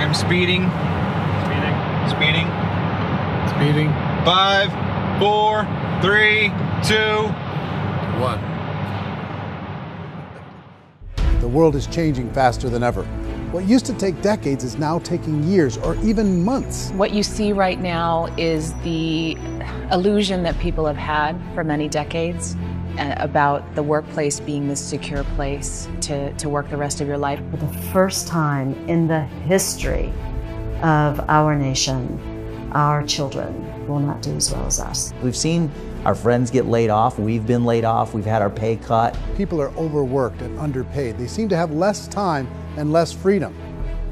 I'm speeding. Speeding. Speeding. 5, 4, 3, 2, 1. The world is changing faster than ever. What used to take decades is now taking years or even months. What you see right now is the illusion that people have had for many decades about the workplace being this secure place to work the rest of your life. For the first time in the history of our nation, our children will not do as well as us. We've seen our friends get laid off. We've been laid off. We've had our pay cut. People are overworked and underpaid. They seem to have less time and less freedom.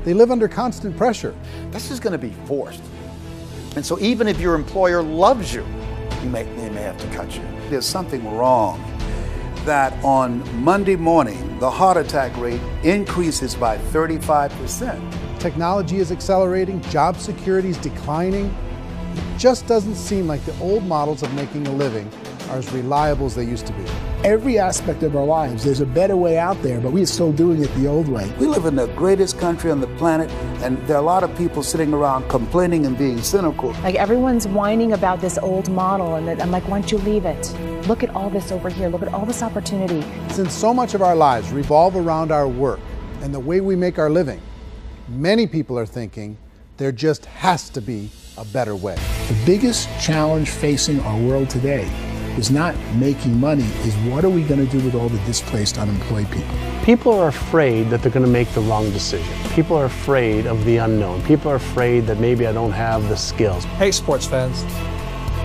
They live under constant pressure. This is going to be forced. And so even if your employer loves you, they may have to cut you. There's something wrong that on Monday morning, the heart attack rate increases by 35%. Technology is accelerating, job security is declining. It just doesn't seem like the old models of making a living are as reliable as they used to be. Every aspect of our lives, there's a better way out there, but we're still doing it the old way. We live in the greatest country on the planet, and there are a lot of people sitting around complaining and being cynical. Like everyone's whining about this old model, and I'm like, why don't you leave it? Look at all this over here. Look at all this opportunity. Since so much of our lives revolve around our work and the way we make our living, many people are thinking there just has to be a better way. The biggest challenge facing our world today is not making money, is what are we going to do with all the displaced, unemployed people? People are afraid that they're going to make the wrong decision. People are afraid of the unknown. People are afraid that maybe I don't have the skills. Hey, sports fans,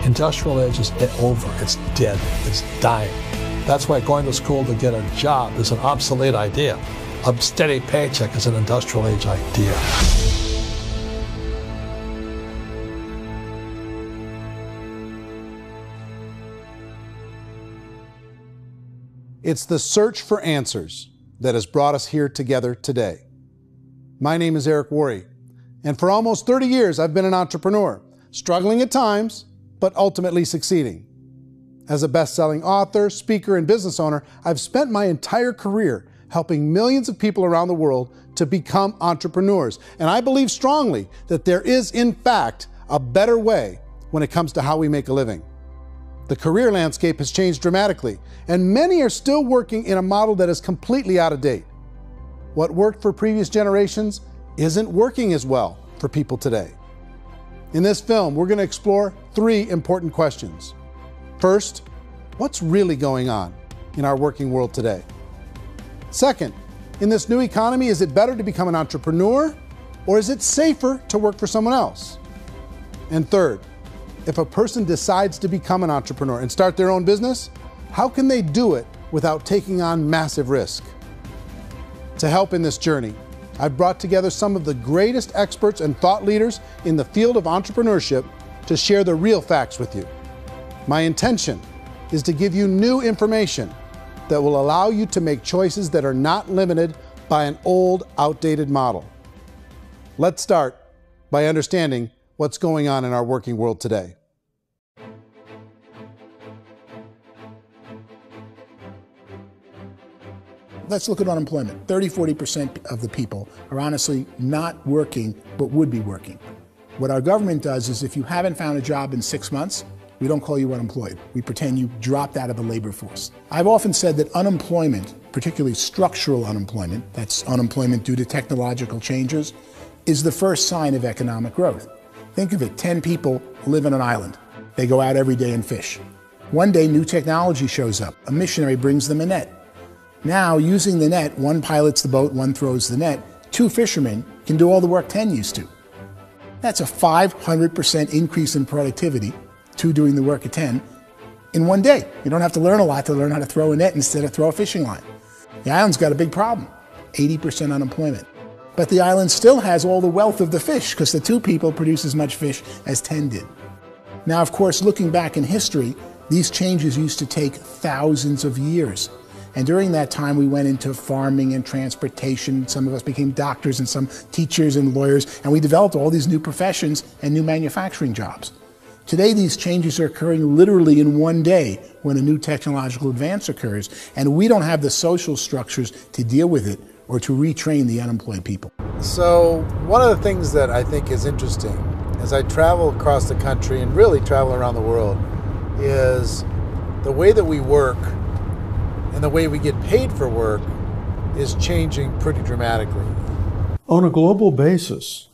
industrial age is over. It's dead. It's dying. That's why going to school to get a job is an obsolete idea. A steady paycheck is an industrial age idea. It's the search for answers that has brought us here together today. My name is Eric Worre, and for almost 30 years I've been an entrepreneur, struggling at times, but ultimately succeeding. As a best-selling author, speaker, and business owner, I've spent my entire career helping millions of people around the world to become entrepreneurs. And I believe strongly that there is, in fact, a better way when it comes to how we make a living. The career landscape has changed dramatically, and many are still working in a model that is completely out of date. What worked for previous generations isn't working as well for people today. In this film, we're going to explore 3 important questions. First, what's really going on in our working world today? Second, in this new economy, is it better to become an entrepreneur, or is it safer to work for someone else? And third, if a person decides to become an entrepreneur and start their own business, how can they do it without taking on massive risk? To help in this journey, I've brought together some of the greatest experts and thought leaders in the field of entrepreneurship to share the real facts with you. My intention is to give you new information that will allow you to make choices that are not limited by an old, outdated model. Let's start by understanding what's going on in our working world today. Let's look at unemployment. 30–40% of the people are honestly not working, but would be working. What our government does is if you haven't found a job in 6 months, we don't call you unemployed. We pretend you dropped out of the labor force. I've often said that unemployment, particularly structural unemployment, that's unemployment due to technological changes, is the first sign of economic growth. Think of it, 10 people live on an island. They go out every day and fish. One day, new technology shows up. A missionary brings them a net. Now, using the net, one pilots the boat, one throws the net. 2 fishermen can do all the work 10 used to. That's a 500% increase in productivity, 2 doing the work of 10, in one day. You don't have to learn a lot to learn how to throw a net instead of throw a fishing line. The island's got a big problem, 80% unemployment. But the island still has all the wealth of the fish because the 2 people produce as much fish as 10 did. Now, of course, looking back in history, these changes used to take thousands of years. And during that time, we went into farming and transportation. Some of us became doctors and some teachers and lawyers, and we developed all these new professions and new manufacturing jobs. Today, these changes are occurring literally in one day when a new technological advance occurs, and we don't have the social structures to deal with it or to retrain the unemployed people. So one of the things that I think is interesting as I travel across the country and really travel around the world is the way that we work and the way we get paid for work is changing pretty dramatically. On a global basis,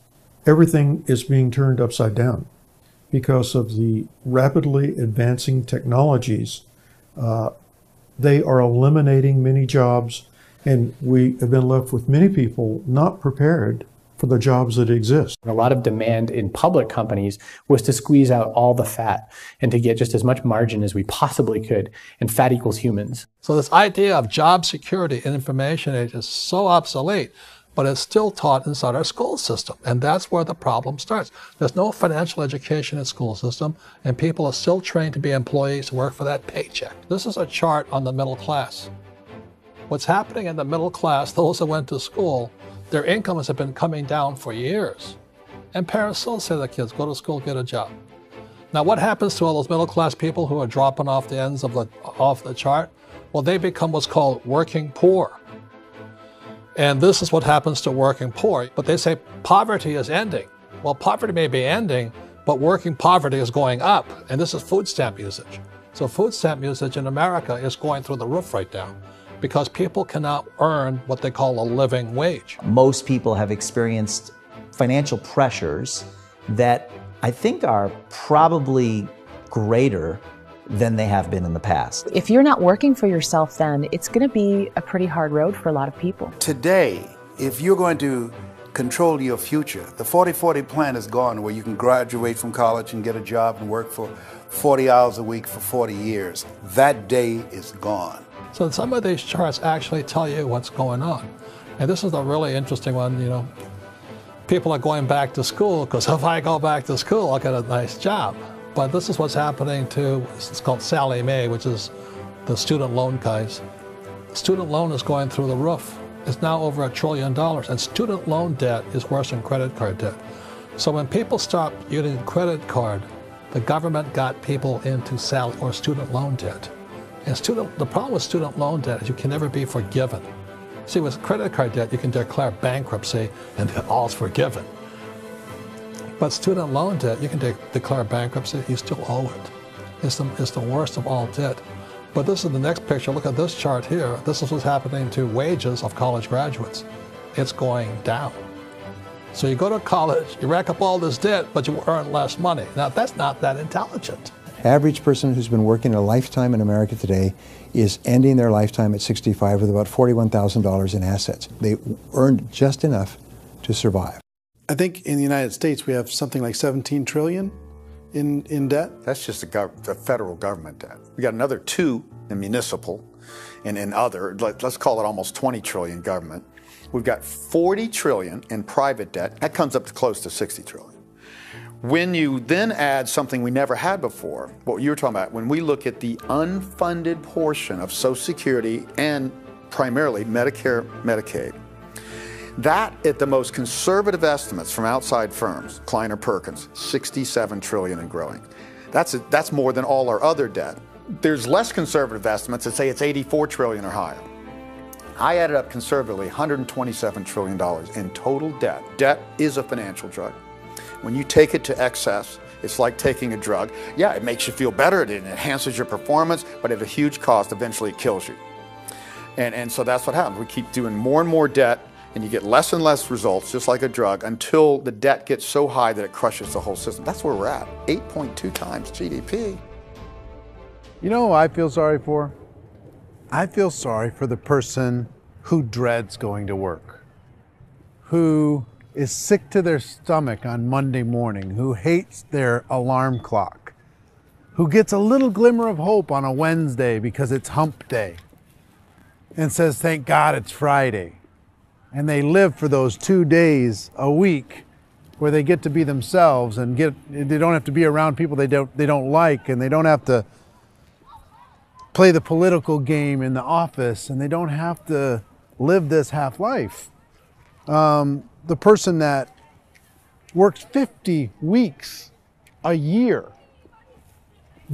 everything is being turned upside down because of the rapidly advancing technologies. They are eliminating many jobs, and we have been left with many people not prepared for the jobs that exist. A lot of demand in public companies was to squeeze out all the fat and to get just as much margin as we possibly could, and fat equals humans. So this idea of job security in information age is so obsolete, but it's still taught inside our school system, and that's where the problem starts. There's no financial education in the school system, and people are still trained to be employees who work for that paycheck. This is a chart on the middle class. What's happening in the middle class, those that went to school, their incomes have been coming down for years. And parents still say to their kids, go to school, get a job. Now what happens to all those middle class people who are dropping off the ends of the chart? Well, they become what's called working poor. And this is what happens to working poor. But they say poverty is ending. Well, poverty may be ending, but working poverty is going up. And this is food stamp usage. So food stamp usage in America is going through the roof right now, because people cannot earn what they call a living wage. Most people have experienced financial pressures that I think are probably greater than they have been in the past. If you're not working for yourself, then it's going to be a pretty hard road for a lot of people. Today, if you're going to control your future, the 40-40 plan is gone, where you can graduate from college and get a job and work for 40 hours a week for 40 years. That day is gone. So some of these charts actually tell you what's going on. And this is a really interesting one, you know. People are going back to school because if I go back to school, I'll get a nice job. But this is what's happening to, it's called Sallie Mae, which is the student loan guys. Student loan is going through the roof. It's now over $1 trillion, and student loan debt is worse than credit card debt. So when people stopped using credit card, the government got people into student loan debt. And the problem with student loan debt is you can never be forgiven. See, with credit card debt, you can declare bankruptcy and all's forgiven. But student loan debt, you can declare bankruptcy, you still owe it. It's the worst of all debt. But this is the next picture. Look at this chart here. This is what's happening to wages of college graduates. It's going down. So you go to college, you rack up all this debt, but you earn less money. Now, that's not that intelligent. Average person who's been working a lifetime in America today is ending their lifetime at 65 with about $41,000 in assets. They earned just enough to survive. I think in the United States we have something like 17 trillion in debt. That's just the federal government debt. We got another 2 in municipal and in other, let's call it almost 20 trillion government. We've got 40 trillion in private debt. That comes up to close to 60 trillion. When you then add something we never had before, what you were talking about, when we look at the unfunded portion of Social Security and primarily Medicare, Medicaid, that at the most conservative estimates from outside firms, Kleiner Perkins, 67 trillion and growing. That's more than all our other debt. There's less conservative estimates that say it's 84 trillion or higher. I added up conservatively $127 trillion in total debt. Debt is a financial drug. When you take it to excess, it's like taking a drug. Yeah, it makes you feel better, it enhances your performance, but at a huge cost, eventually it kills you. And so that's what happens. We keep doing more and more debt, and you get less and less results, just like a drug, until the debt gets so high that it crushes the whole system. That's where we're at, 8.2 times GDP. You know who I feel sorry for? I feel sorry for the person who dreads going to work, who is sick to their stomach on Monday morning, who hates their alarm clock, who gets a little glimmer of hope on a Wednesday because it's hump day and says, thank God it's Friday. And they live for those 2 days a week where they get to be themselves and they don't have to be around people they don't like, and they don't have to play the political game in the office, and they don't have to live this half life. The person that works 50 weeks a year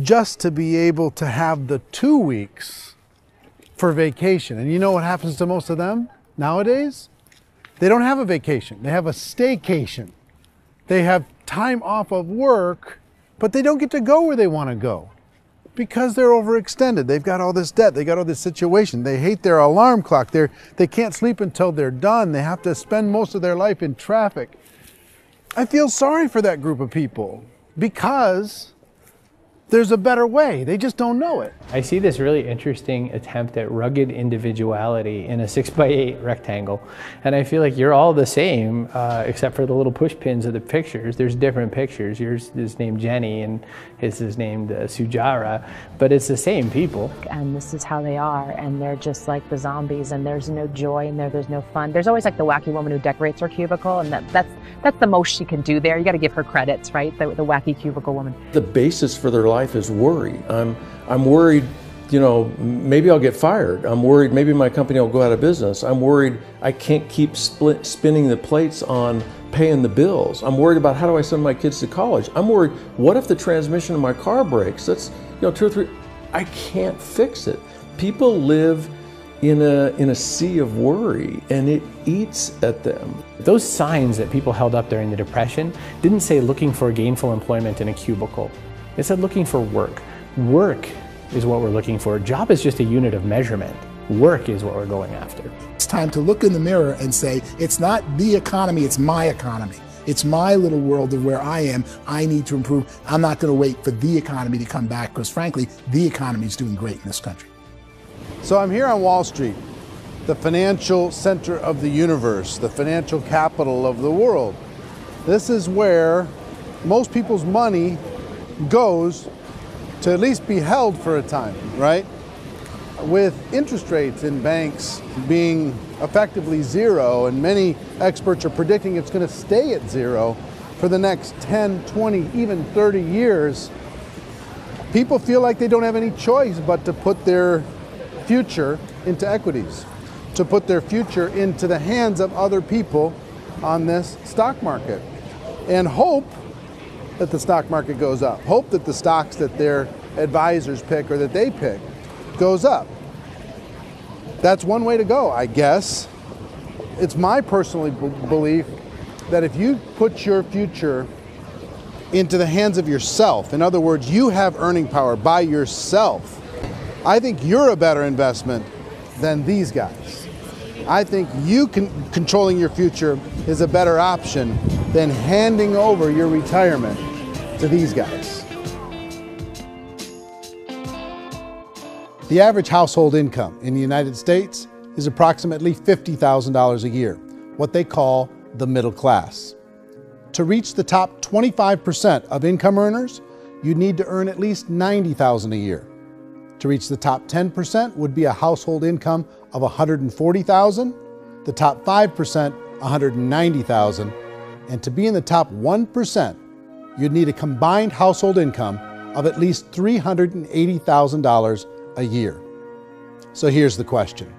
just to be able to have the 2 weeks for vacation. And you know what happens to most of them? Nowadays, they don't have a vacation. They have a staycation. They have time off of work, but they don't get to go where they want to go because they're overextended. They've got all this debt. They got all this situation. They hate their alarm clock. They can't sleep until they're done. They have to spend most of their life in traffic. I feel sorry for that group of people because there's a better way. They just don't know it. I see this really interesting attempt at rugged individuality in a 6x8 rectangle. And I feel like you're all the same, except for the little push pins of the pictures. There's different pictures. Yours is named Jenny and his is named Sujara, but it's the same people. And this is how they are, and they're just like the zombies, and there's no joy in there, there's no fun. There's always like the wacky woman who decorates her cubicle, and that's the most she can do there. You got to give her credits, right? The wacky cubicle woman. The basis for their life is worry. I'm worried, you know, maybe I'll get fired. I'm worried maybe my company will go out of business. I'm worried I can't keep spinning the plates on paying the bills. I'm worried about how do I send my kids to college. I'm worried, what if the transmission of my car breaks? That's, you know, 2 or 3, I can't fix it. People live in a sea of worry, and it eats at them. Those signs that people held up during the Depression didn't say looking for gainful employment in a cubicle. It said looking for work. Work is what we're looking for. Job is just a unit of measurement. Work is what we're going after. It's time to look in the mirror and say, it's not the economy, it's my economy. It's my little world of where I am. I need to improve. I'm not going to wait for the economy to come back because, frankly, the economy is doing great in this country. So I'm here on Wall Street, the financial center of the universe, the financial capital of the world. This is where most people's money goes to at least be held for a time, right? With interest rates in banks being effectively zero, and many experts are predicting it's going to stay at zero for the next 10, 20, even 30 years, people feel like they don't have any choice but to put their future into equities, to put their future into the hands of other people on this stock market, and hope that the stock market goes up, hope that the stocks that their advisors pick or that they pick goes up. That's one way to go, I guess. It's my personal belief that if you put your future into the hands of yourself, in other words, you have earning power by yourself, I think you're a better investment than these guys. I think you controlling your future is a better option than handing over your retirement to these guys. The average household income in the United States is approximately $50,000 a year, what they call the middle class. To reach the top 25% of income earners, you'd need to earn at least $90,000 a year. To reach the top 10% would be a household income of $140,000, the top 5%, $190,000, and to be in the top 1%, you'd need a combined household income of at least $380,000 a year. So here's the question.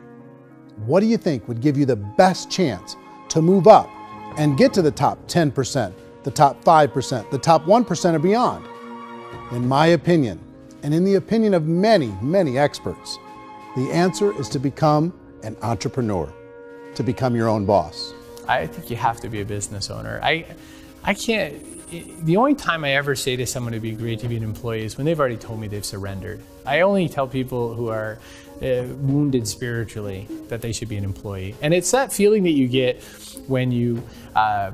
What do you think would give you the best chance to move up and get to the top 10%, the top 5%, the top 1% or beyond? In my opinion, and in the opinion of many, many experts, the answer is to become an entrepreneur, to become your own boss. I think you have to be a business owner. I can't, the only time I ever say to someone it'd be great to be an employee is when they've already told me they've surrendered. I only tell people who are wounded spiritually that they should be an employee. And it's that feeling that you get when you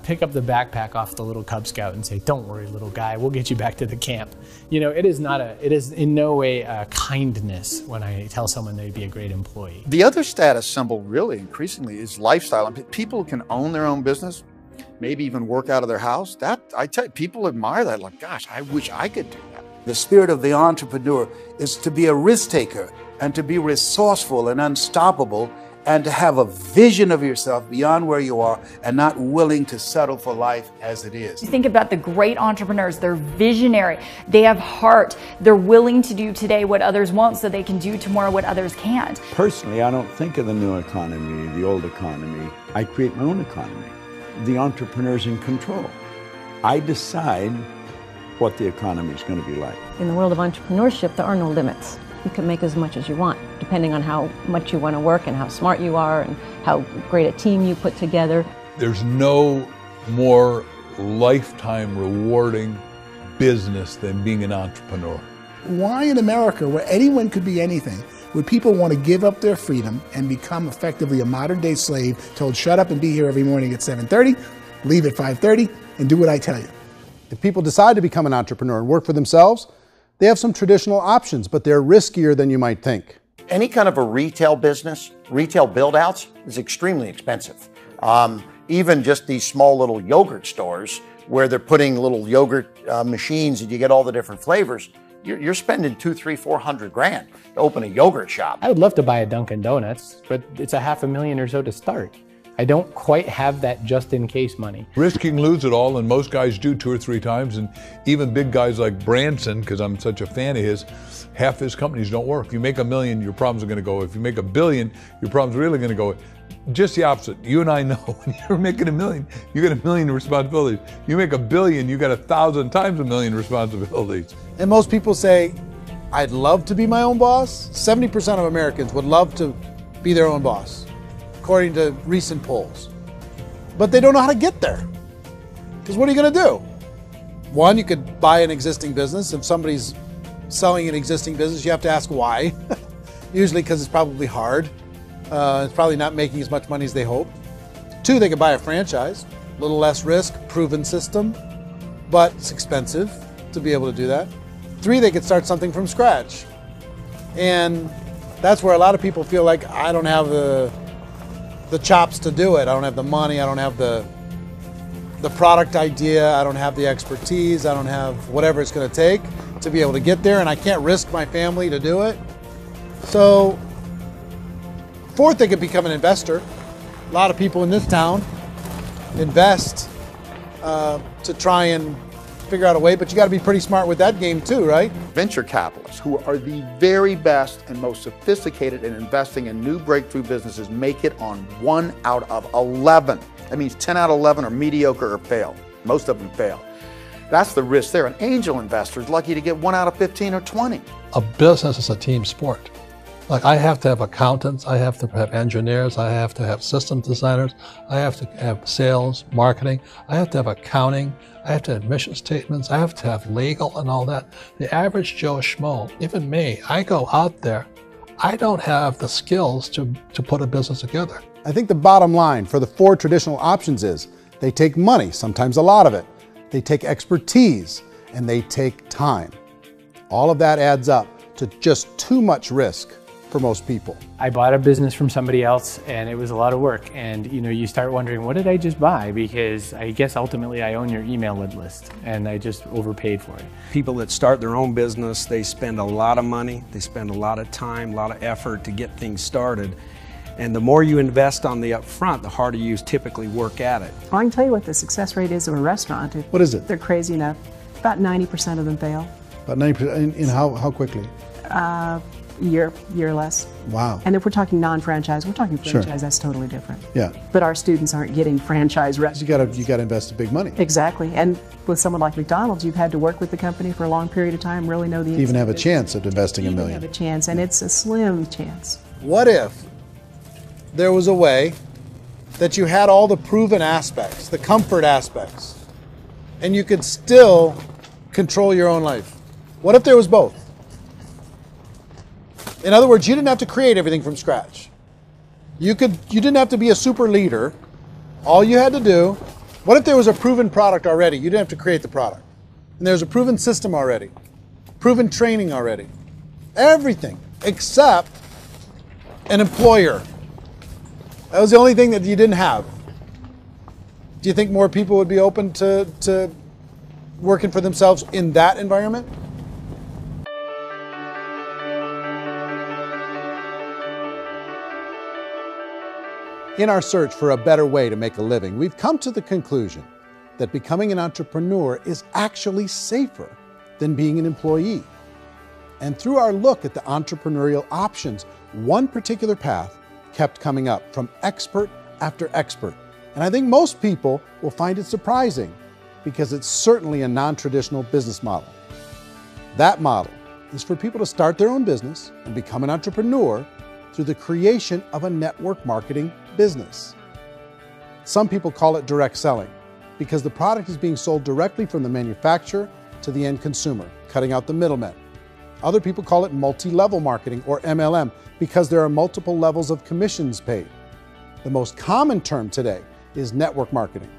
pick up the backpack off the little Cub Scout and say, "Don't worry, little guy, we'll get you back to the camp." You know, it is in no way a kindness when I tell someone they'd be a great employee. The other status symbol really increasingly is lifestyle. And people can own their own business, maybe even work out of their house. That, I tell you, people admire that. Like, gosh, I wish I could do that. The spirit of the entrepreneur is to be a risk taker and to be resourceful and unstoppable and to have a vision of yourself beyond where you are and not willing to settle for life as it is. Think about the great entrepreneurs. They're visionary. They have heart. They're willing to do today what others won't so they can do tomorrow what others can't. Personally, I don't think of the new economy, the old economy. I create my own economy. The entrepreneur's in control. I decide what the economy is going to be like. In the world of entrepreneurship, there are no limits. you can make as much as you want, depending on how much you want to work and how smart you are and how great a team you put together. There's no more lifetime rewarding business than being an entrepreneur. Why in America, where anyone could be anything, would people want to give up their freedom and become effectively a modern-day slave, told shut up and be here every morning at 7:30, leave at 5:30, and do what I tell you? If people decide to become an entrepreneur and work for themselves, they have some traditional options, but they're riskier than you might think. Any kind of a retail business, retail build-outs, is extremely expensive. Even just these small little yogurt stores where they're putting little yogurt machines and you get all the different flavors, you're spending $200,000, $300,000, $400,000 to open a yogurt shop. I would love to buy a Dunkin' Donuts, but it's $500,000 or so to start. I don't quite have that just in case money. Risk you can lose it all, and most guys do 2 or 3 times, and even big guys like Branson, because I'm such a fan of his, half his companies don't work. If you make $1 million, your problems are going to go. If you make $1 billion, your problems are really going to go. Just the opposite. You and I know when you're making $1 million, you get $1 million responsibilities. You make $1 billion, you got 1,000 times $1 million responsibilities. And most people say, I'd love to be my own boss. 70% of Americans would love to be their own boss, according to recent polls. But they don't know how to get there. Because what are you going to do? One, you could buy an existing business. If somebody's selling an existing business, you have to ask why. Usually because it's probably hard. It's probably not making as much money as they hope. 2, they could buy a franchise. A little less risk, proven system, but it's expensive to be able to do that. 3, they could start something from scratch. And that's where a lot of people feel like, I don't have the chops to do it. I don't have the money. I don't have the product idea. I don't have the expertise. I don't have whatever it's going to take to be able to get there, and I can't risk my family to do it. So, 4th, they could become an investor. A lot of people in this town invest to try and figure out a way, but you got to be pretty smart with that game too, right? Venture capitalists, who are the very best and most sophisticated in investing in new breakthrough businesses, make it on 1 out of 11. That means 10 out of 11 are mediocre or fail. Most of them fail. That's the risk there. An angel investor is lucky to get 1 out of 15 or 20. A business is a team sport. Like, I have to have accountants, I have to have engineers, I have to have system designers, I have to have sales, marketing, I have to have accounting, I have to have mission statements, I have to have legal and all that. The average Joe Schmo, even me, I go out there, I don't have the skills to put a business together. I think the bottom line for the 4 traditional options is they take money, sometimes a lot of it. They take expertise, and they take time. All of that adds up to just too much risk for most people. I bought a business from somebody else and it was a lot of work. And you start wondering, what did I just buy? Because I guess ultimately I own your email list and I just overpaid for it. People that start their own business, they spend a lot of money, they spend a lot of time, a lot of effort to get things started. And the more you invest on the upfront, the harder you typically work at it. I can tell you what the success rate is of a restaurant. What is it? They're crazy enough. About 90% of them fail. About 90%, in how quickly? Year less. Wow. And if we're talking non-franchise, we're talking franchise, Sure. That's totally different. Yeah. But our students aren't getting franchise restaurants. You got to invest big money. Exactly. And with someone like McDonald's, you've had to work with the company for a long period of time, really know the Even have a chance at investing $1 million. have a chance, and it's a slim chance. What if there was a way that you had all the proven aspects, the comfort aspects, and you could still control your own life? What if there was both? In other words, you didn't have to create everything from scratch. You didn't have to be a super leader. All you had to do, what if there was a proven product already? You didn't have to create the product. And there's a proven system already, proven training already. Everything except an employer. That was the only thing that you didn't have. Do you think more people would be open to working for themselves in that environment? In our search for a better way to make a living, we've come to the conclusion that becoming an entrepreneur is actually safer than being an employee. And through our look at the entrepreneurial options, one particular path kept coming up from expert after expert. And I think most people will find it surprising because it's certainly a non-traditional business model. That model is for people to start their own business and become an entrepreneur through the creation of a network marketing business. Some people call it direct selling because the product is being sold directly from the manufacturer to the end consumer, cutting out the middlemen. Other people call it multi-level marketing, or MLM, because there are multiple levels of commissions paid. The most common term today is network marketing,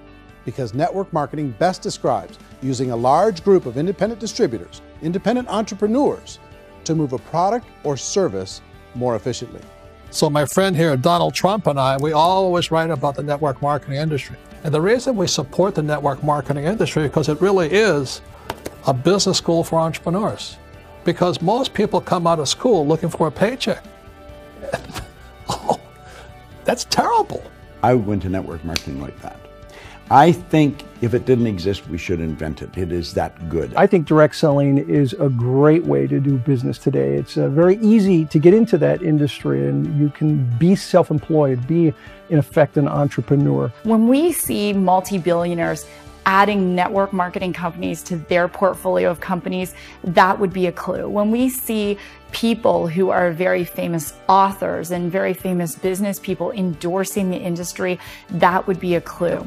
because network marketing best describes using a large group of independent distributors, independent entrepreneurs, to move a product or service more efficiently. So my friend here, Donald Trump, and I, we always write about the network marketing industry. And the reason we support the network marketing industry is because it really is a business school for entrepreneurs. Because most people come out of school looking for a paycheck. Oh, that's terrible. I went to network marketing like that. I think if it didn't exist, we should invent it. It is that good. I think direct selling is a great way to do business today. It's very easy to get into that industry, and you can be self-employed, be, in effect, an entrepreneur. When we see multi-billionaires adding network marketing companies to their portfolio of companies, that would be a clue. When we see people who are very famous authors and very famous business people endorsing the industry, that would be a clue.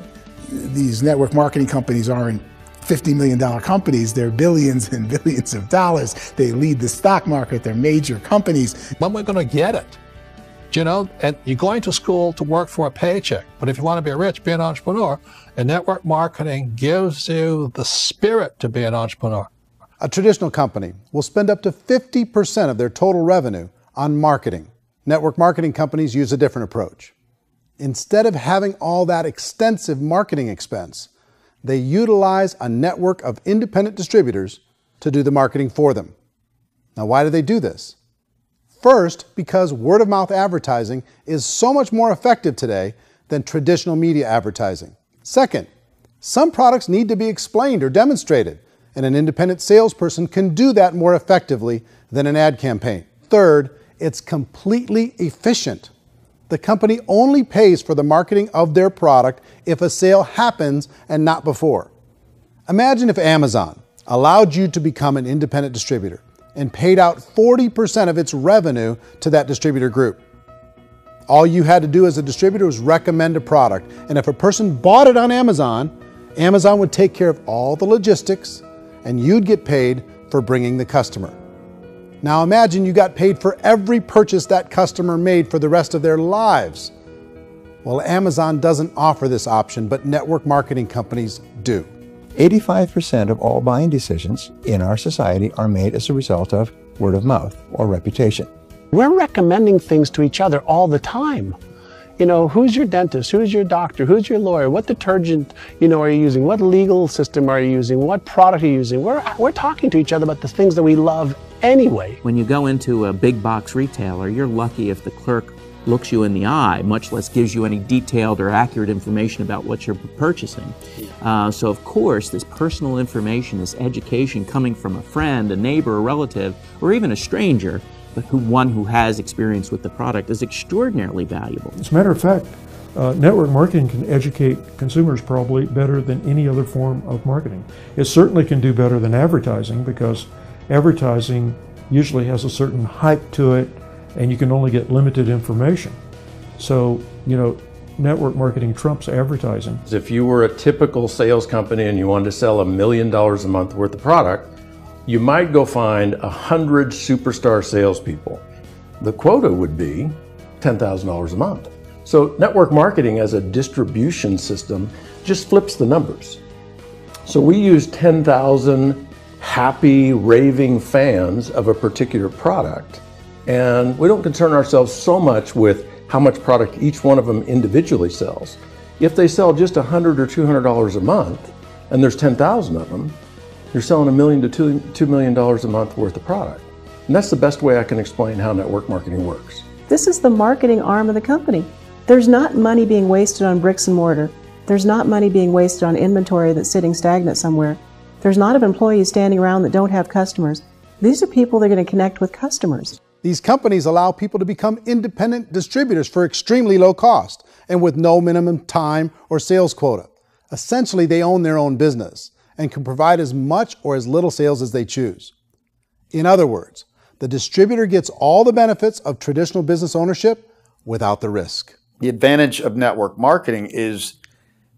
These network marketing companies aren't $50 million companies. They're billions and billions of dollars. They lead the stock market. They're major companies. When we're going to get it? You know, and you're going to school to work for a paycheck. But if you want to be rich, be an entrepreneur. And network marketing gives you the spirit to be an entrepreneur. A traditional company will spend up to 50% of their total revenue on marketing. Network marketing companies use a different approach. Instead of having all that extensive marketing expense, they utilize a network of independent distributors to do the marketing for them. Now, why do they do this? First, because word-of-mouth advertising is so much more effective today than traditional media advertising. Second, some products need to be explained or demonstrated, and an independent salesperson can do that more effectively than an ad campaign. Third, it's completely efficient. The company only pays for the marketing of their product if a sale happens and not before. Imagine if Amazon allowed you to become an independent distributor and paid out 40% of its revenue to that distributor group. All you had to do as a distributor was recommend a product, and if a person bought it on Amazon, Amazon would take care of all the logistics, and you'd get paid for bringing the customer. Now imagine you got paid for every purchase that customer made for the rest of their lives. Well, Amazon doesn't offer this option, but network marketing companies do. 85% of all buying decisions in our society are made as a result of word of mouth or reputation. We're recommending things to each other all the time. You know, who's your dentist? Who's your doctor? Who's your lawyer? What detergent, are you using? What legal system are you using? What product are you using? We're talking to each other about the things that we love anyway. When you go into a big box retailer, you're lucky if the clerk looks you in the eye, much less gives you any detailed or accurate information about what you're purchasing. So of course, this personal information, this education coming from a friend, a neighbor, a relative, or even a stranger, but one who has experience with the product is extraordinarily valuable. As a matter of fact, network marketing can educate consumers probably better than any other form of marketing. It certainly can do better than advertising, because advertising usually has a certain hype to it, and you can only get limited information. So, network marketing trumps advertising. If you were a typical sales company and you wanted to sell $1 million a month worth of product, you might go find 100 superstar salespeople. The quota would be $10,000 a month. So network marketing as a distribution system just flips the numbers. So we use 10,000 happy, raving fans of a particular product, and we don't concern ourselves so much with how much product each one of them individually sells. If they sell just $100 or $200 a month, and there's 10,000 of them, you're selling $1 million to $2 million a month worth of product. And that's the best way I can explain how network marketing works. This is the marketing arm of the company. There's not money being wasted on bricks and mortar. There's not money being wasted on inventory that's sitting stagnant somewhere. There's not of employees standing around that don't have customers. These are people that are going to connect with customers. These companies allow people to become independent distributors for extremely low cost and with no minimum time or sales quota. Essentially, they own their own business and can provide as much or as little sales as they choose. In other words, the distributor gets all the benefits of traditional business ownership without the risk. The advantage of network marketing is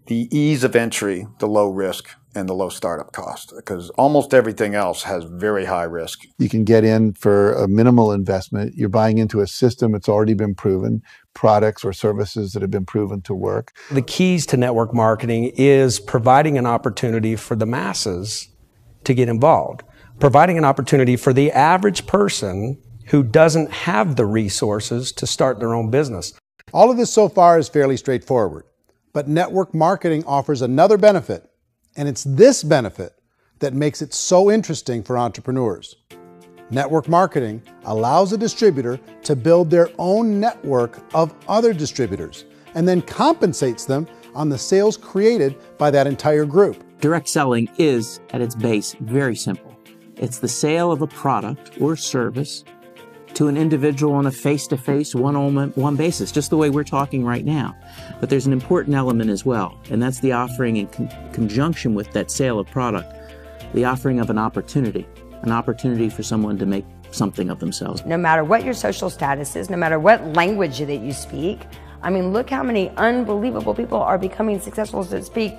the ease of entry, the low risk, and the low startup cost, because almost everything else has very high risk. You can get in for a minimal investment. You're buying into a system that's already been proven, products or services that have been proven to work. The keys to network marketing is providing an opportunity for the masses to get involved, providing an opportunity for the average person who doesn't have the resources to start their own business. All of this so far is fairly straightforward, but network marketing offers another benefit. And it's this benefit that makes it so interesting for entrepreneurs. Network marketing allows a distributor to build their own network of other distributors and then compensates them on the sales created by that entire group. Direct selling is, at its base, very simple. It's the sale of a product or service to an individual on a face-to-face, one-on-one basis, just the way we're talking right now. But there's an important element as well, and that's the offering in conjunction with that sale of product, the offering of an opportunity for someone to make something of themselves. No matter what your social status is, no matter what language that you speak, I mean, look how many unbelievable people are becoming successful to speak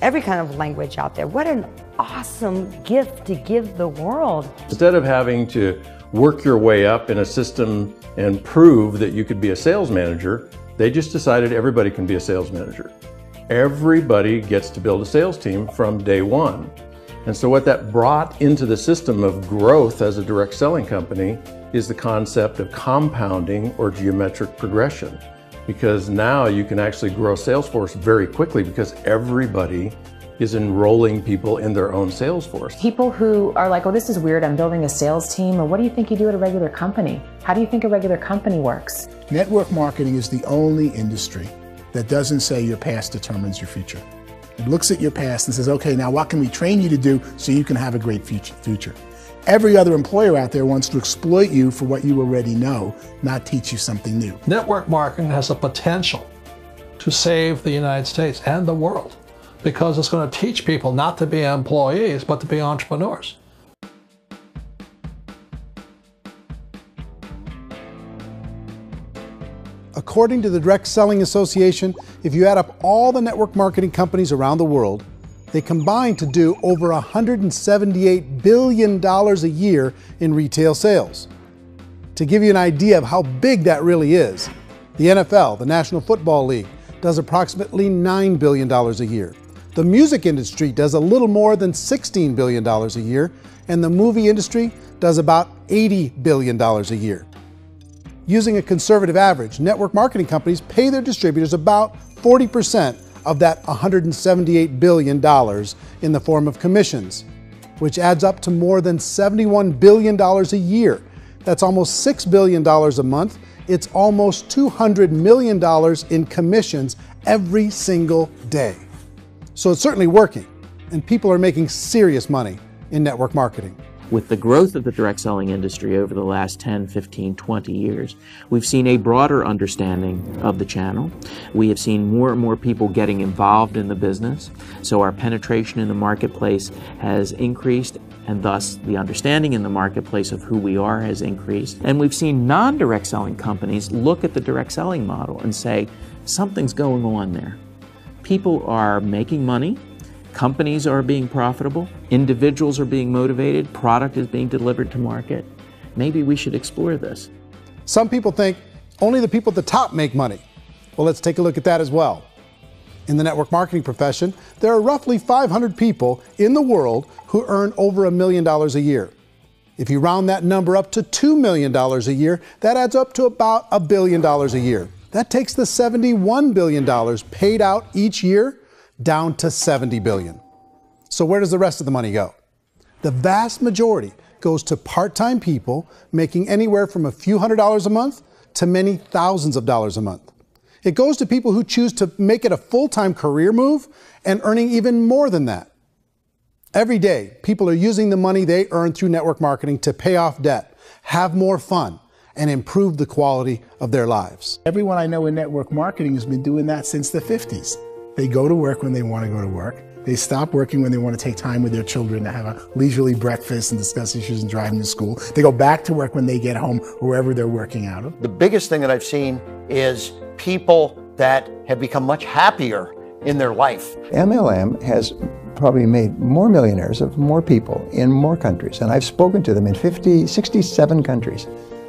every kind of language out there. What an awesome gift to give the world. Instead of having to work your way up in a system and prove that you could be a sales manager, they just decided everybody can be a sales manager. Everybody gets to build a sales team from day one. And so what that brought into the system of growth as a direct selling company is the concept of compounding or geometric progression. Because now you can actually grow a sales force very quickly because everybody is enrolling people in their own sales force. People who are like, oh, this is weird, I'm building a sales team, or what do you think you do at a regular company? How do you think a regular company works? Network marketing is the only industry that doesn't say your past determines your future. It looks at your past and says, okay, now what can we train you to do so you can have a great future? Every other employer out there wants to exploit you for what you already know, not teach you something new. Network marketing has a potential to save the United States and the world, because it's going to teach people not to be employees, but to be entrepreneurs. According to the Direct Selling Association, if you add up all the network marketing companies around the world, they combine to do over $178 billion a year in retail sales. To give you an idea of how big that really is, the NFL, the National Football League, does approximately $9 billion a year. The music industry does a little more than $16 billion a year, and the movie industry does about $80 billion a year. Using a conservative average, network marketing companies pay their distributors about 40% of that $178 billion in the form of commissions, which adds up to more than $71 billion a year. That's almost $6 billion a month. It's almost $200 million in commissions every single day. So it's certainly working, and people are making serious money in network marketing. With the growth of the direct selling industry over the last 10, 15, 20 years, we've seen a broader understanding of the channel. We have seen more and more people getting involved in the business, so our penetration in the marketplace has increased, and thus the understanding in the marketplace of who we are has increased. And we've seen non-direct selling companies look at the direct selling model and say, something's going on there. People are making money. Companies are being profitable, individuals are being motivated, product is being delivered to market. Maybe we should explore this. Some people think only the people at the top make money. Well, let's take a look at that as well. In the network marketing profession, there are roughly 500 people in the world who earn over $1 million a year. If you round that number up to $2 million a year, that adds up to about $1 billion a year. That takes the $71 billion paid out each year down to $70 billion. So where does the rest of the money go? The vast majority goes to part-time people making anywhere from a few $100s a month to many thousands of dollars a month. It goes to people who choose to make it a full-time career move and earning even more than that. Every day, people are using the money they earn through network marketing to pay off debt, have more fun, and improve the quality of their lives. Everyone I know in network marketing has been doing that since the 50s. They go to work when they want to go to work. They stop working when they want to take time with their children to have a leisurely breakfast and discuss issues and driving to school. They go back to work when they get home, wherever they're working out of. The biggest thing that I've seen is people that have become much happier in their life. MLM has probably made more millionaires of more people in more countries, and I've spoken to them in 67 countries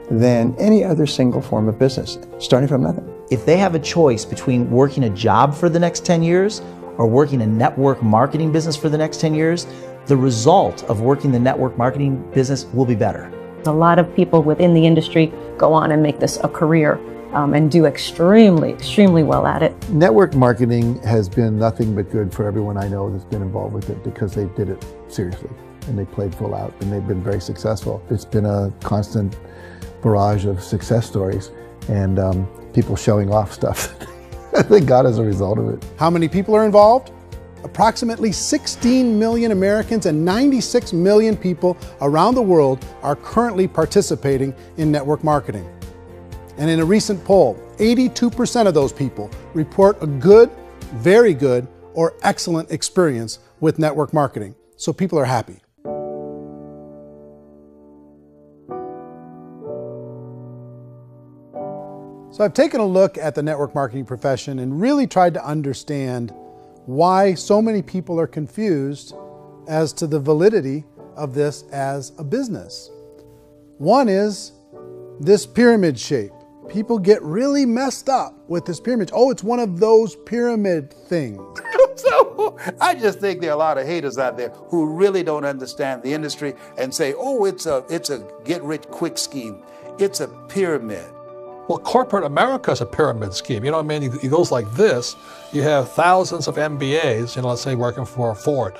than any other single form of business, starting from nothing. If they have a choice between working a job for the next 10 years or working a network marketing business for the next 10 years, the result of working the network marketing business will be better. A lot of people within the industry go on and make this a career and do extremely well at it. Network marketing has been nothing but good for everyone I know that's been involved with it because they did it seriously and they played full out and they've been very successful. It's been a constant barrage of success stories and people showing off stuff that they got as a result of it. How many people are involved? Approximately 16 million Americans and 96 million people around the world are currently participating in network marketing. And in a recent poll, 82% of those people report a good, very good, or excellent experience with network marketing. So people are happy. So I've taken a look at the network marketing profession and really tried to understand why so many people are confused as to the validity of this as a business. One is this pyramid shape. People get really messed up with this pyramid. Oh, it's one of those pyramid things. So I just think there are a lot of haters out there who really don't understand the industry and say, oh, it's a get-rich-quick scheme. It's a pyramid. Well, corporate America is a pyramid scheme. You know what I mean? It goes like this. You have thousands of MBAs, let's say working for Ford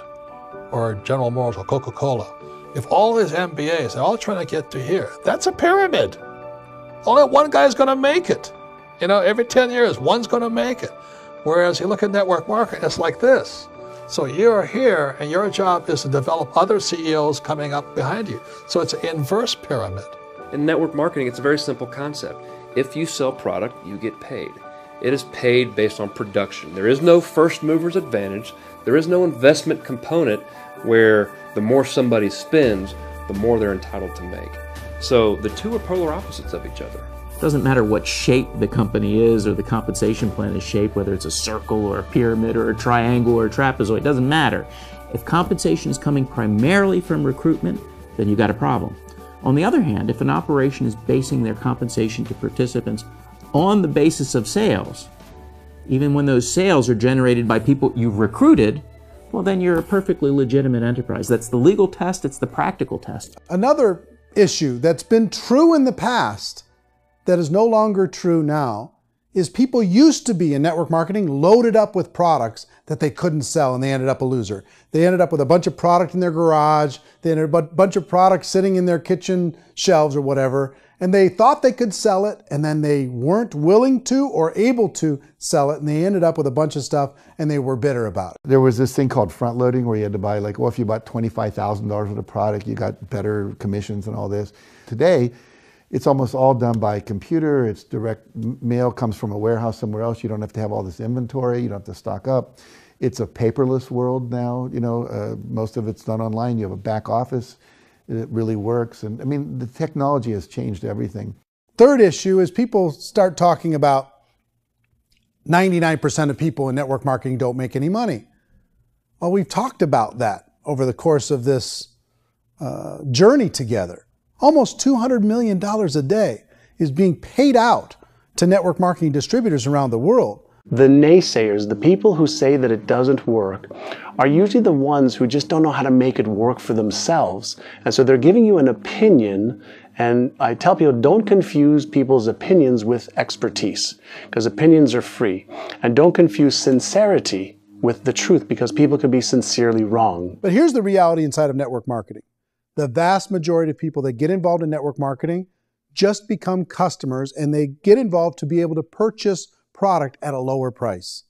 or General Motors or Coca-Cola. If all these MBAs are all trying to get to here, that's a pyramid. Only one guy's going to make it. Every 10 years, one's going to make it. Whereas you look at network marketing, it's like this. So you're here, and your job is to develop other CEOs coming up behind you. So it's an inverse pyramid. In network marketing, it's a very simple concept. If you sell product, you get paid. It is paid based on production. There is no first mover's advantage. There is no investment component where the more somebody spends, the more they're entitled to make. So the two are polar opposites of each other. It doesn't matter what shape the company is or the compensation plan is shaped, whether it's a circle or a pyramid or a triangle or a trapezoid, it doesn't matter. If compensation is coming primarily from recruitment, then you've got a problem. On the other hand, if an operation is basing their compensation to participants on the basis of sales, even when those sales are generated by people you've recruited, well, then you're a perfectly legitimate enterprise. That's the legal test, it's the practical test. Another issue that's been true in the past that is no longer true now is people used to be in network marketing loaded up with products that they couldn't sell and they ended up a loser. They ended up with a bunch of product in their garage, they ended up with a bunch of products sitting in their kitchen shelves or whatever, and they thought they could sell it and then they weren't willing to or able to sell it and they ended up with a bunch of stuff and they were bitter about it. There was this thing called front loading where you had to buy if you bought $25,000 worth of product, you got better commissions and all this. Today, it's almost all done by computer. It's direct mail comes from a warehouse somewhere else. You don't have to have all this inventory. You don't have to stock up. It's a paperless world now. Most of it's done online. You have a back office. It really works. And I mean, the technology has changed everything. Third issue is people start talking about 99% of people in network marketing don't make any money. Well, we've talked about that over the course of this journey together. Almost $200 million a day is being paid out to network marketing distributors around the world. The naysayers, the people who say that it doesn't work, are usually the ones who just don't know how to make it work for themselves. And so they're giving you an opinion, and I tell people, don't confuse people's opinions with expertise, because opinions are free. And don't confuse sincerity with the truth, because people could be sincerely wrong. But here's the reality inside of network marketing. The vast majority of people that get involved in network marketing just become customers, and they get involved to be able to purchase product at a lower price.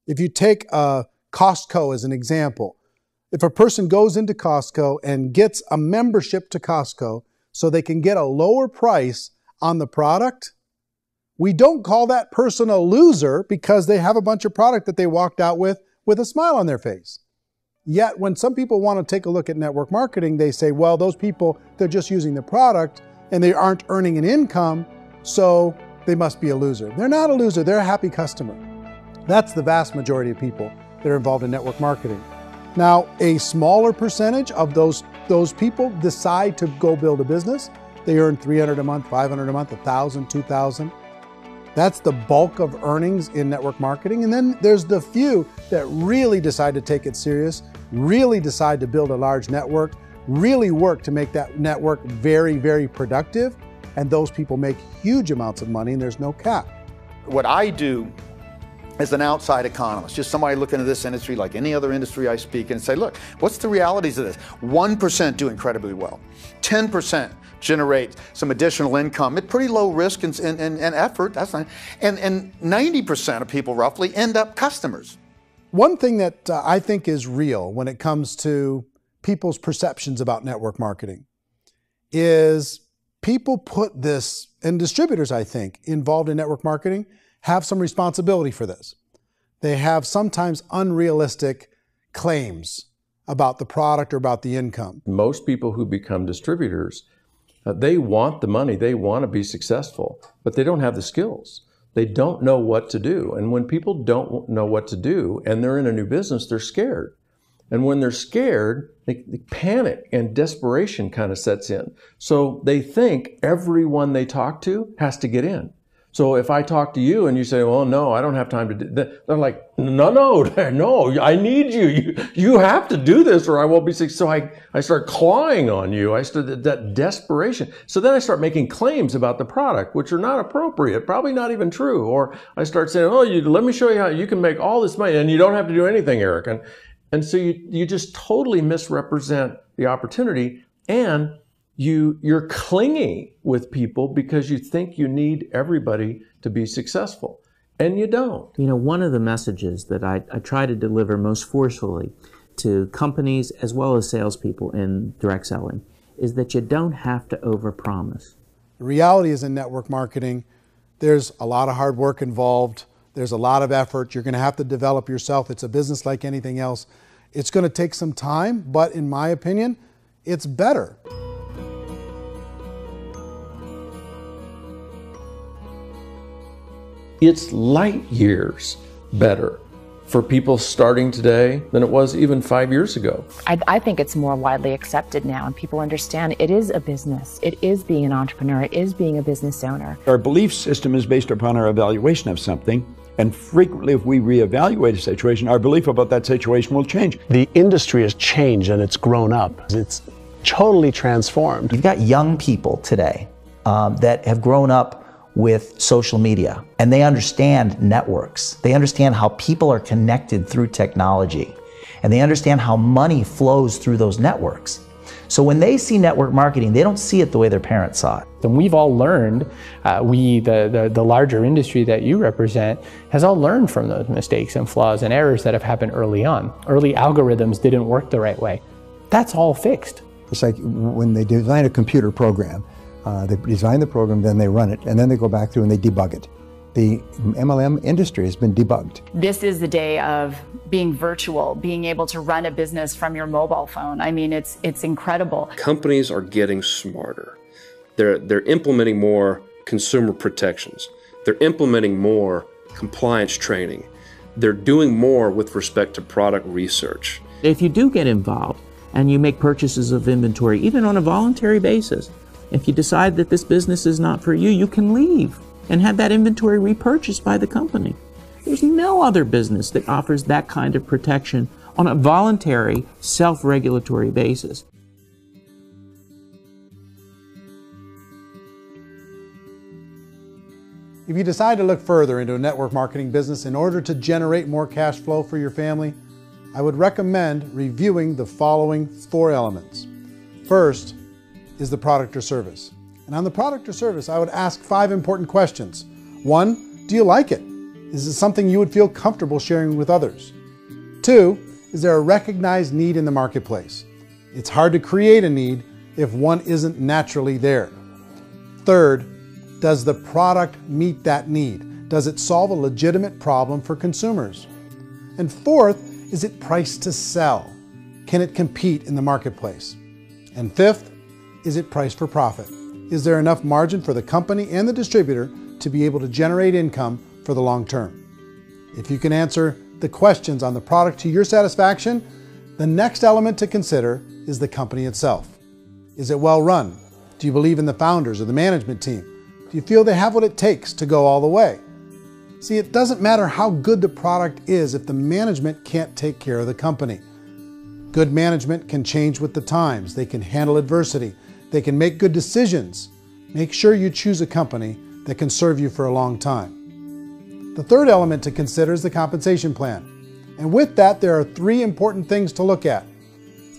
If you take Costco as an example, if a person goes into Costco and gets a membership to Costco so they can get a lower price on the product, we don't call that person a loser because they have a bunch of product that they walked out with with a smile on their face. Yet when some people want to take a look at network marketing, they say, well, those people, they're just using the product and they aren't earning an income, so they must be a loser. They're not a loser, they're a happy customer. That's the vast majority of people that are involved in network marketing. Now, a smaller percentage of those people decide to go build a business. They earn $300 a month, $500 a month, $1,000, $2,000. That's the bulk of earnings in network marketing. And then there's the few that really decide to take it serious, really decide to build a large network, really work to make that network very, very productive. And those people make huge amounts of money and there's no cap. What I do as an outside economist, just somebody looking at this industry like any other industry I speak in and say, look, what's the realities of this? 1% do incredibly well. 10% generate some additional income at pretty low risk and effort. That's not, and 90% of people roughly end up customers. One thing that I think is real when it comes to people's perceptions about network marketing is people put this, and distributors, I think, involved in network marketing have some responsibility for this. They have sometimes unrealistic claims about the product or about the income. Most people who become distributors, they want the money, they want to be successful, but they don't have the skills. They don't know what to do. And when people don't know what to do and they're in a new business, they're scared. And when they're scared, they panic and desperation kind of sets in. So they think everyone they talk to has to get in. So if I talk to you and you say, well, no, I don't have time to do that, they're like, no, I need you. You have to do this or I won't be successful. So I start clawing on you. I start that desperation. So then I start making claims about the product, which are not appropriate, probably not even true. Or I start saying, oh, let me show you how you can make all this money and you don't have to do anything, Eric. And so you just totally misrepresent the opportunity, and you're clingy with people because you think you need everybody to be successful, and you don't. You know, one of the messages that I try to deliver most forcefully to companies as well as salespeople in direct selling is that you don't have to overpromise. The reality is in network marketing, there's a lot of hard work involved. There's a lot of effort. You're going to have to develop yourself. It's a business like anything else. It's going to take some time, but in my opinion, it's better. It's light years better for people starting today than it was even 5 years ago. I think it's more widely accepted now, and people understand it is a business. It is being an entrepreneur. It is being a business owner. Our belief system is based upon our evaluation of something. And frequently, if we reevaluate a situation, our belief about that situation will change. The industry has changed and it's grown up. It's totally transformed. You've got young people today that have grown up with social media, and they understand networks. They understand how people are connected through technology, and they understand how money flows through those networks. So when they see network marketing, they don't see it the way their parents saw it. And we've all learned, the larger industry that you represent, has all learned from those mistakes and flaws and errors that have happened early on. Early algorithms didn't work the right way. That's all fixed. It's like when they design a computer program, they design the program, then they run it, and then they go back through and they debug it. The MLM industry has been debugged. This is the day of being virtual, being able to run a business from your mobile phone. I mean, it's incredible. Companies are getting smarter. They're implementing more consumer protections. They're implementing more compliance training. They're doing more with respect to product research. If you do get involved and you make purchases of inventory, even on a voluntary basis, if you decide that this business is not for you, you can leave and have that inventory repurchased by the company. There's no other business that offers that kind of protection on a voluntary, self-regulatory basis. If you decide to look further into a network marketing business in order to generate more cash flow for your family, I would recommend reviewing the following 4 elements. First is the product or service. And on the product or service, I would ask 5 important questions. 1, do you like it? Is it something you would feel comfortable sharing with others? 2, is there a recognized need in the marketplace? It's hard to create a need if one isn't naturally there. 3rd, does the product meet that need? Does it solve a legitimate problem for consumers? And 4th, Is it priced to sell? Can it compete in the marketplace? And fifth, is it priced for profit? Is there enough margin for the company and the distributor to be able to generate income for the long term? If you can answer the questions on the product to your satisfaction, the next element to consider is the company itself. Is it well run? Do you believe in the founders or the management team? Do you feel they have what it takes to go all the way? See, it doesn't matter how good the product is if the management can't take care of the company. Good management can change with the times. They can handle adversity. They can make good decisions. Make sure you choose a company that can serve you for a long time. The third element to consider is the compensation plan. And with that, there are 3 important things to look at.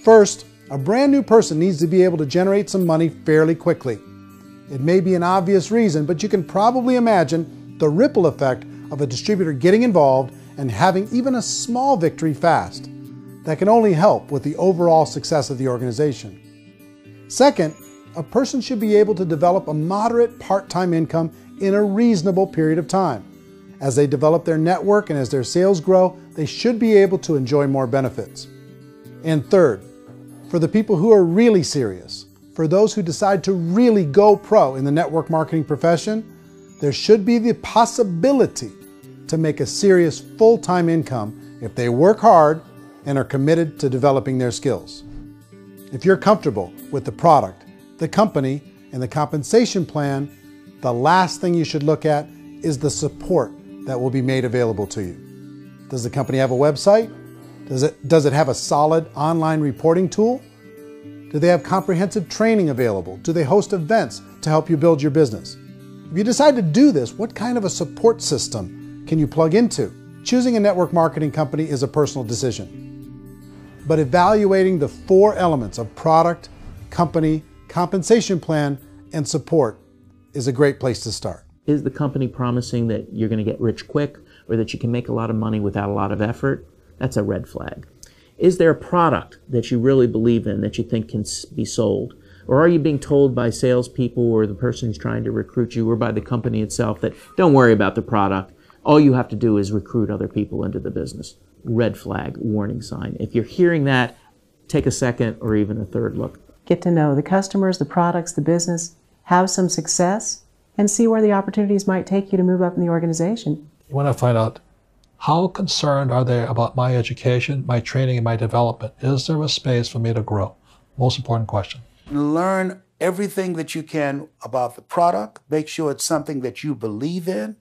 First, a brand new person needs to be able to generate some money fairly quickly. It may be an obvious reason, but you can probably imagine the ripple effect of a distributor getting involved and having even a small victory fast. That can only help with the overall success of the organization. Second, a person should be able to develop a moderate part-time income in a reasonable period of time. As they develop their network and as their sales grow, they should be able to enjoy more benefits. And third, for the people who are really serious, for those who decide to really go pro in the network marketing profession, there should be the possibility to make a serious full-time income if they work hard and are committed to developing their skills. If you're comfortable with the product, the company, and the compensation plan, the last thing you should look at is the support that will be made available to you. Does the company have a website? Does it have a solid online reporting tool? Do they have comprehensive training available? Do they host events to help you build your business? If you decide to do this, what kind of a support system can you plug into? Choosing a network marketing company is a personal decision. But evaluating the 4 elements of product, company, compensation plan, and support is a great place to start. Is the company promising that you're going to get rich quick or that you can make a lot of money without a lot of effort? That's a red flag. Is there a product that you really believe in that you think can be sold? Or are you being told by salespeople or the person who's trying to recruit you or by the company itself that don't worry about the product, all you have to do is recruit other people into the business? Red flag, warning sign. If you're hearing that, take a second or even a third look. Get to know the customers, the products, the business, have some success, and see where the opportunities might take you to move up in the organization. You want to find out how concerned are they about my education, my training, and my development? Is there a space for me to grow? Most important question. Learn everything that you can about the product. Make sure it's something that you believe in,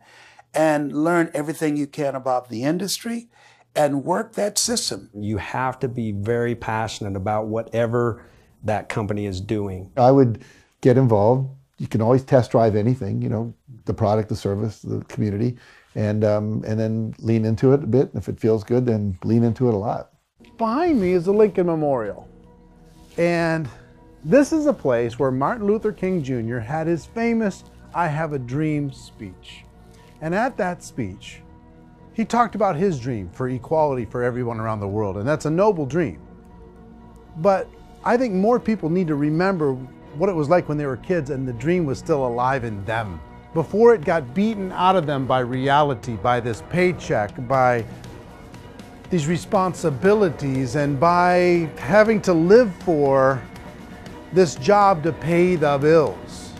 and learn everything you can about the industry and work that system. You have to be very passionate about whatever that company is doing. I would get involved. You can always test drive anything, you know, the product, the service, the community, and then lean into it a bit. If it feels good, then lean into it a lot. Behind me is the Lincoln Memorial. And this is a place where Martin Luther King Jr. had his famous "I Have a Dream" speech. And at that speech, he talked about his dream for equality for everyone around the world, and that's a noble dream. But I think more people need to remember what it was like when they were kids and the dream was still alive in them, before it got beaten out of them by reality, by this paycheck, by these responsibilities, and by having to live for this job to pay the bills.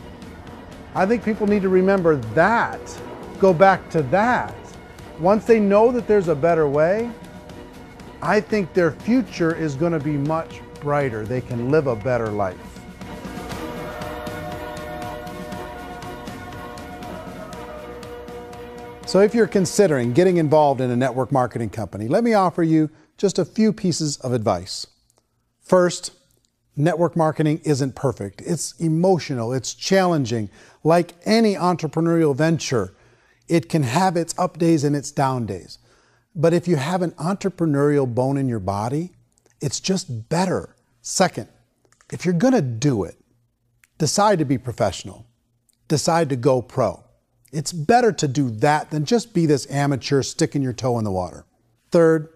I think people need to remember that, go back to that. Once they know that there's a better way, I think their future is going to be much brighter. They can live a better life. So if you're considering getting involved in a network marketing company, let me offer you just a few pieces of advice. First, network marketing isn't perfect. It's emotional, it's challenging. Like any entrepreneurial venture, it can have its up days and its down days. But if you have an entrepreneurial bone in your body, it's just better. Second, if you're gonna do it, decide to be professional. Decide to go pro. It's better to do that than just be this amateur sticking your toe in the water. Third,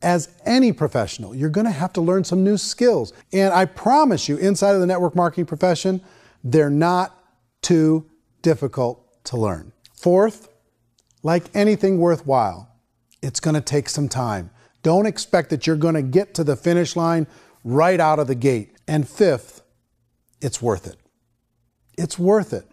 as any professional, you're gonna have to learn some new skills. And I promise you, inside of the network marketing profession, they're not too difficult to learn. Fourth, like anything worthwhile, it's gonna take some time. Don't expect that you're going to get to the finish line right out of the gate. And fifth, it's worth it. It's worth it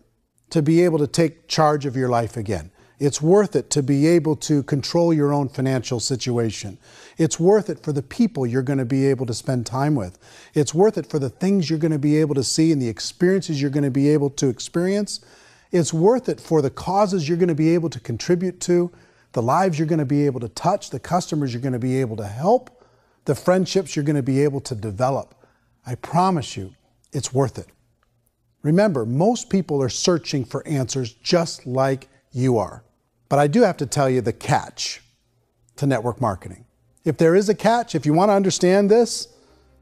to be able to take charge of your life again. It's worth it to be able to control your own financial situation. It's worth it for the people you're going to be able to spend time with. It's worth it for the things you're going to be able to see and the experiences you're going to be able to experience. It's worth it for the causes you're going to be able to contribute to, the lives you're going to be able to touch, the customers you're going to be able to help, the friendships you're going to be able to develop. I promise you, it's worth it. Remember, most people are searching for answers just like you are. But I do have to tell you the catch to network marketing. If there is a catch, if you want to understand this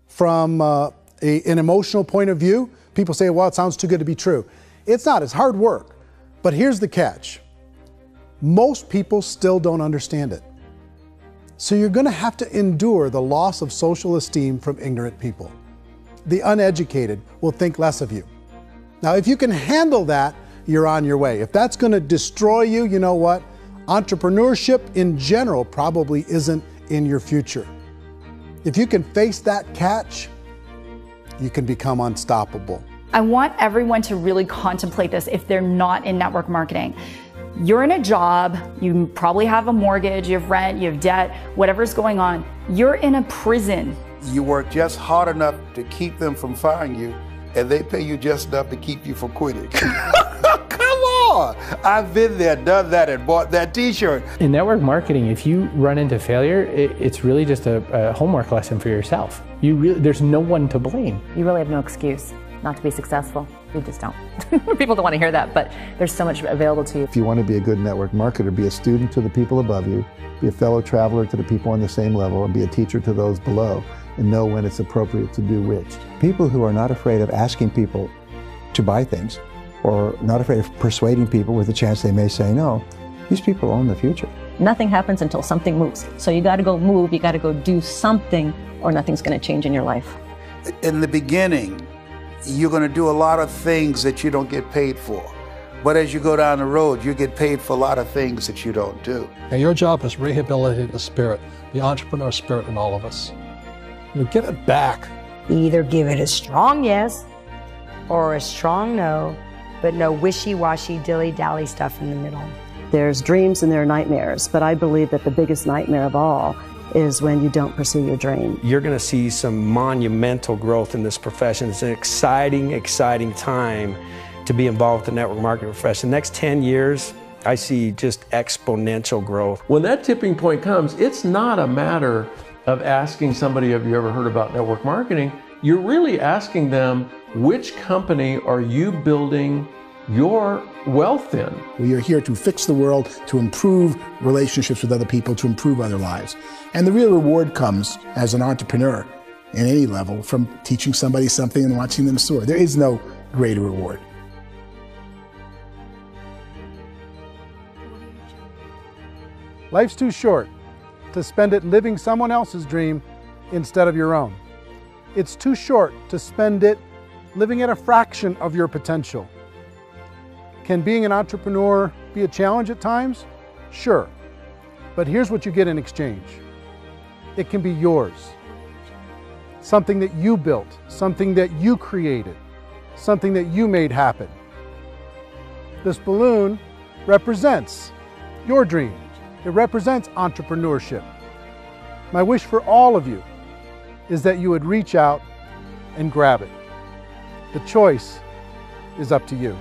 from an emotional point of view, people say, well, it sounds too good to be true. It's not, it's hard work. But here's the catch. Most people still don't understand it. So you're going to have to endure the loss of social esteem from ignorant people. The uneducated will think less of you. Now, if you can handle that, you're on your way. If that's going to destroy you, you know what? Entrepreneurship in general probably isn't in your future. If you can face that catch, you can become unstoppable. I want everyone to really contemplate this if they're not in network marketing. You're in a job, you probably have a mortgage, you have rent, you have debt, whatever's going on. You're in a prison. You work just hard enough to keep them from firing you, and they pay you just enough to keep you from quitting. Come on! I've been there, done that, and bought that t-shirt. In network marketing, if you run into failure, it's really just a homework lesson for yourself. There's no one to blame. You really have no excuse not to be successful. You just don't. People don't want to hear that, but there's so much available to you. If you want to be a good network marketer, be a student to the people above you, be a fellow traveler to the people on the same level, and be a teacher to those below, and know when it's appropriate to do which. People who are not afraid of asking people to buy things, or not afraid of persuading people with the chance they may say no, these people own the future. Nothing happens until something moves. So you got to go move, you got to go do something, or nothing's going to change in your life. In the beginning, you're going to do a lot of things that you don't get paid for. But as you go down the road, you get paid for a lot of things that you don't do. And your job is rehabilitate the spirit, the entrepreneur spirit in all of us. You get it back. Either give it a strong yes or a strong no, but no wishy-washy, dilly-dally stuff in the middle. There's dreams and there are nightmares, but I believe that the biggest nightmare of all is when you don't pursue your dream. You're going to see some monumental growth in this profession. It's an exciting, exciting time to be involved with the network marketing profession. The next 10 years, I see just exponential growth. When that tipping point comes, it's not a matter of asking somebody, have you ever heard about network marketing? You're really asking them, which company are you building your wealth in? We are here to fix the world, to improve relationships with other people, to improve other lives. And the real reward comes as an entrepreneur in any level from teaching somebody something and watching them soar. There is no greater reward. Life's too short to spend it living someone else's dream instead of your own. It's too short to spend it living at a fraction of your potential. Can being an entrepreneur be a challenge at times? Sure. But here's what you get in exchange. It can be yours. Something that you built, something that you created, something that you made happen. This balloon represents your dream. It represents entrepreneurship. My wish for all of you is that you would reach out and grab it. The choice is up to you.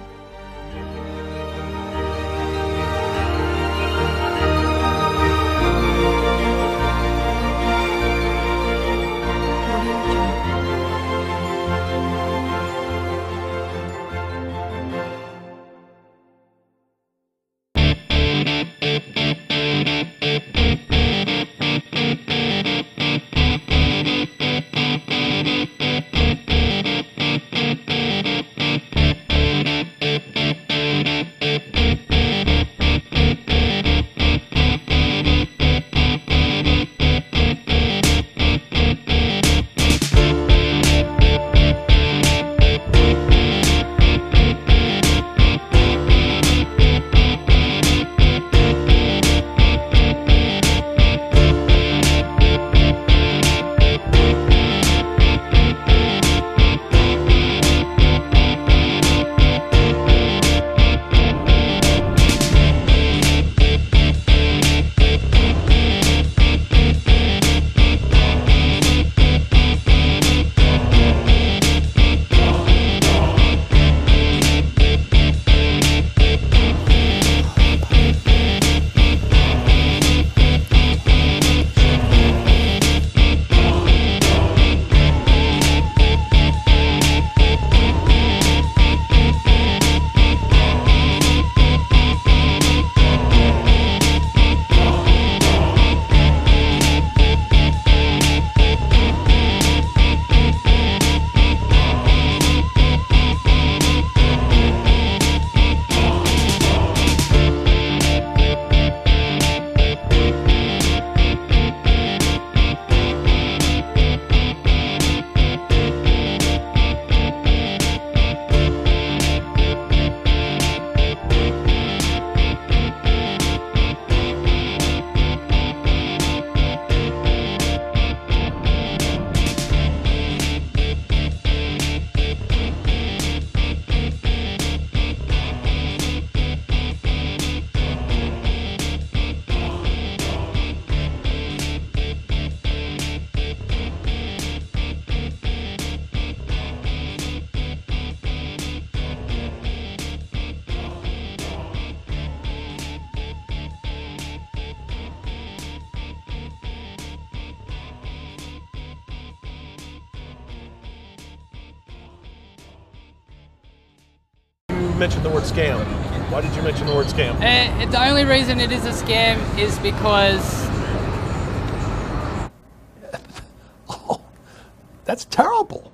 mention the word scam? Why did you mention the word scam? The only reason it is a scam is because... That's terrible.